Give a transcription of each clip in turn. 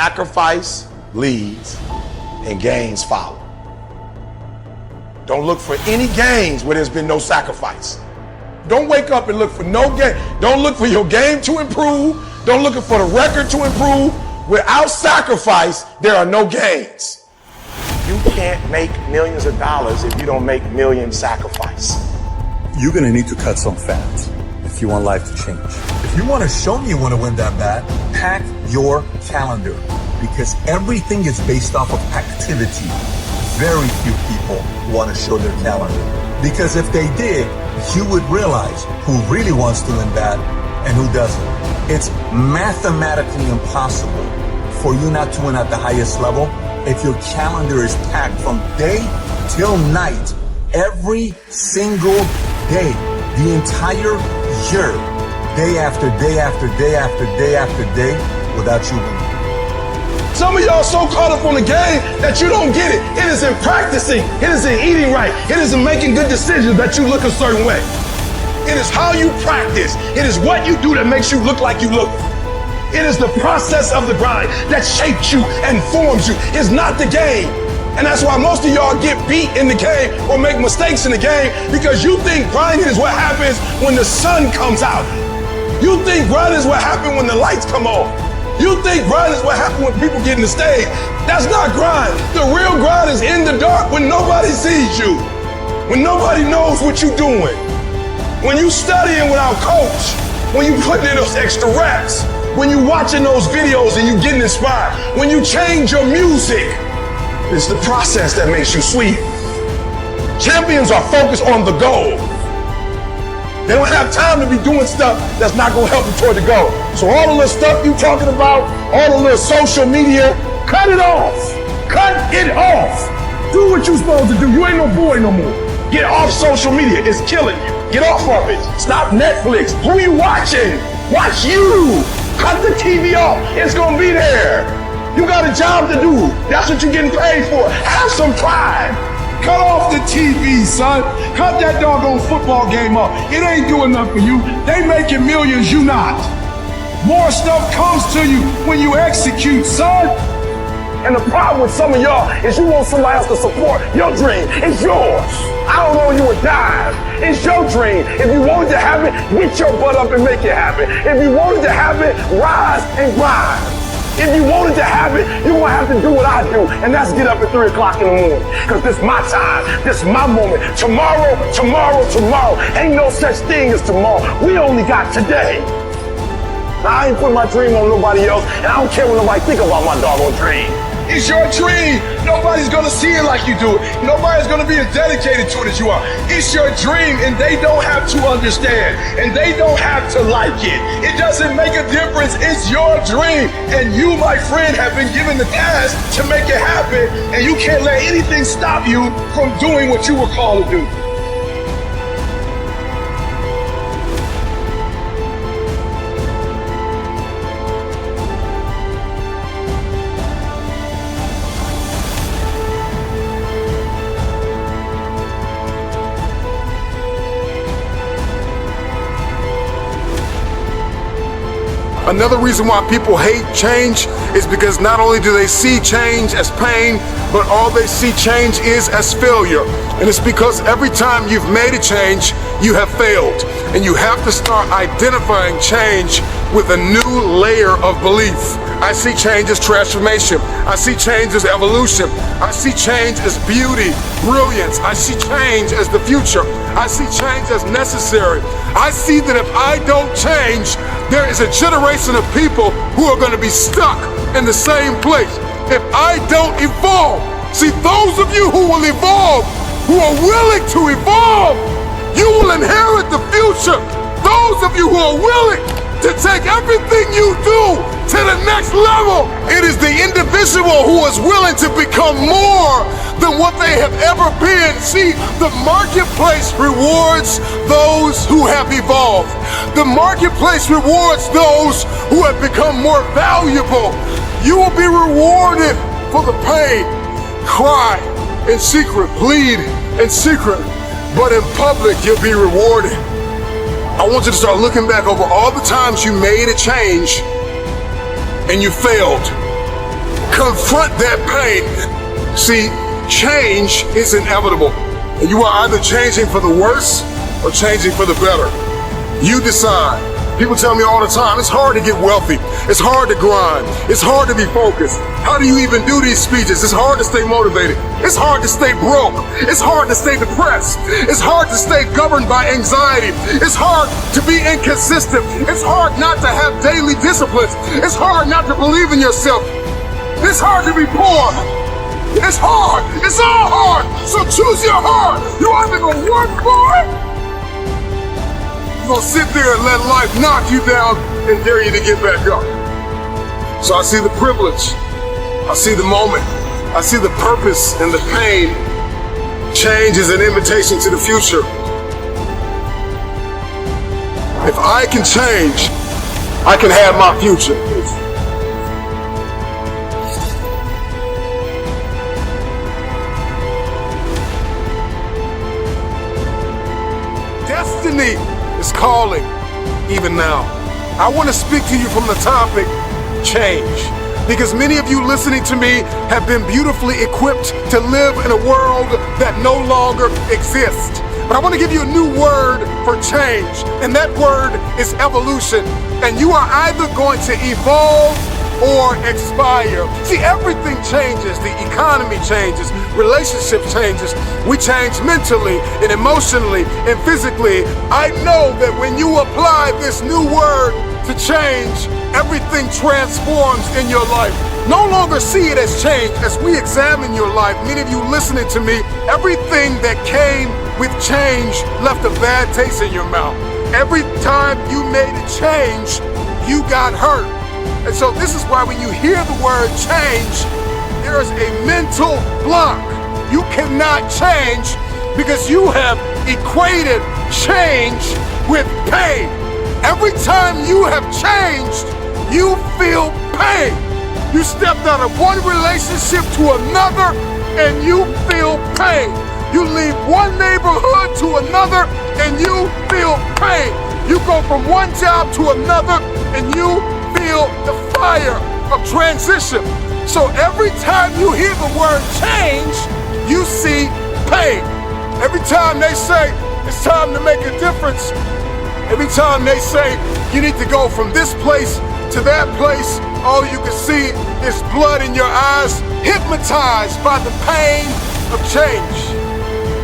Sacrifice leads and gains follow. Don't look for any gains where there's been no sacrifice. Don't wake up and look for no game. Don't look for your game to improve. Don't look for the record to improve. Without sacrifice, there are no gains. You can't make millions of dollars if you don't make millions sacrifice. You're gonna need to cut some fat if you want life to change. If you wanna show me you wanna win that bad, pack your calendar, because everything is based off of activity. Very few people wanna show their calendar, because if they did, you would realize who really wants to win bad and who doesn't. It's mathematically impossible for you not to win at the highest level if your calendar is packed from day till night, every single day, the entire year, day after day after day after day after day, without you winning. Some of y'all so caught up on the game that you don't get it. It is in practicing. It is in eating right. It is in making good decisions that you look a certain way. It is how you practice. It is what you do that makes you look like you look. It is the process of the grind that shapes you and forms you. It's not the game. And that's why most of y'all get beat in the game or make mistakes in the game, because you think grinding is what happens when the sun comes out. You think grinding is what happens when the lights come on. You think grind is what happens when people get in the stage. That's not grind. The real grind is in the dark when nobody sees you, when nobody knows what you're doing, when you studying without coach, when you putting in those extra reps, when you watching those videos and you getting inspired, when you change your music. It's the process that makes you sweet. Champions are focused on the goal. They don't have time to be doing stuff that's not going to help you toward the goal. So all the little stuff you talking about, all the little social media, cut it off. Cut it off. Do what you're supposed to do. You ain't no boy no more. Get off social media. It's killing you. Get off of it. Stop Netflix. Who you watching? Watch you. Cut the TV off. It's going to be there. You got a job to do. That's what you're getting paid for. Have some pride. Cut off the TV, son. Cut that doggone football game off. It ain't doing nothing for you. They making millions, you not. More stuff comes to you when you execute, son. And the problem with some of y'all is you want somebody else to support your dream. It's yours. I don't know you a dime. It's your dream. If you want it to happen, get your butt up and make it happen. If you want it to happen, rise and grind. If you want it to happen, you're going to have to do what I do, and that's get up at 3 o'clock in the morning, because this is my time, this is my moment. Tomorrow, ain't no such thing as tomorrow. We only got today. Now, I ain't putting my dream on nobody else, and I don't care what nobody think about my doggone dream. It's your dream. Nobody's going to see it like you do it. Nobody's going to be as dedicated to it as you are. It's your dream, and they don't have to understand, and they don't have to like it. It doesn't make a difference. It's your dream, and you, my friend, have been given the task to make it happen, and you can't let anything stop you from doing what you were called to do. Another reason why people hate change is because not only do they see change as pain, but all they see change is as failure. And it's because every time you've made a change, you have failed. And you have to start identifying change with a new layer of belief. I see change as transformation. I see change as evolution. I see change as beauty, brilliance. I see change as the future. I see change as necessary. I see that if I don't change, there is a generation of people who are going to be stuck in the same place. If I don't evolve, see, those of you who will evolve, who are willing to evolve, you will inherit the future. Those of you who are willing to take everything you do to the next level, it is the individual who is willing to become more than what they have ever been. See, the marketplace rewards those who have evolved. The marketplace rewards those who have become more valuable. You will be rewarded for the pain. Cry in secret, bleed in secret, but in public you'll be rewarded. I want you to start looking back over all the times you made a change and you failed. confront that pain. See, change is inevitable. And you are either changing for the worse or changing for the better. You decide. People tell me all the time, it's hard to get wealthy. It's hard to grind. It's hard to be focused. How do you even do these speeches? It's hard to stay motivated. It's hard to stay broke. It's hard to stay depressed. It's hard to stay governed by anxiety. It's hard to be inconsistent. It's hard not to have daily disciplines. It's hard not to believe in yourself. It's hard to be poor. It's hard. It's all hard. So choose your heart. You either gonna work for it, you're gonna sit there and let life knock you down and dare you to get back up. So I see the privilege. I see the moment. I see the purpose and the pain. Change is an invitation to the future. If I can change, I can have my future. Destiny is calling even now. I want to speak to you from the topic, change. Because many of you listening to me have been beautifully equipped to live in a world that no longer exists. But I want to give you a new word for change, and that word is evolution. And you are either going to evolve or expire. See, everything changes. The economy changes, relationship changes. We change mentally and emotionally and physically. I know that when you apply this new word to change, everything transforms in your life. No longer see it as change. As we examine your life, many of you listening to me, everything that came with change left a bad taste in your mouth. Every time you made a change, you got hurt. And so this is why when you hear the word change, there is a mental block. You cannot change because you have equated change with pain. Every time you have changed, you feel pain. You stepped out of one relationship to another and you feel pain. You leave one neighborhood to another and you feel pain. You go from one job to another and you feel the fire of transition. So every time you hear the word change, you see pain. Every time they say it's time to make a difference, every time they say you need to go from this place to that place, all you can see is blood in your eyes, hypnotized by the pain of change.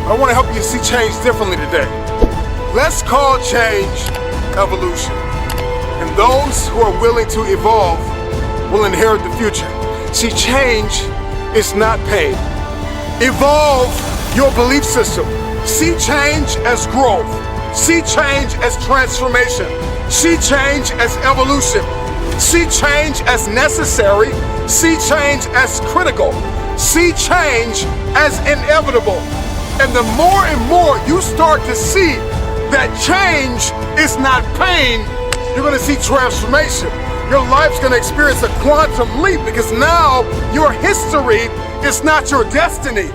I want to help you see change differently today. Let's call change evolution. And those who are willing to evolve will inherit the future. See, change is not pain. Evolve your belief system. See change as growth. See change as transformation. See change as evolution. See change as necessary. See change as critical. See change as inevitable. And the more and more you start to see that change is not pain, you're going to see transformation. Your life's going to experience a quantum leap because now your history is not your destiny.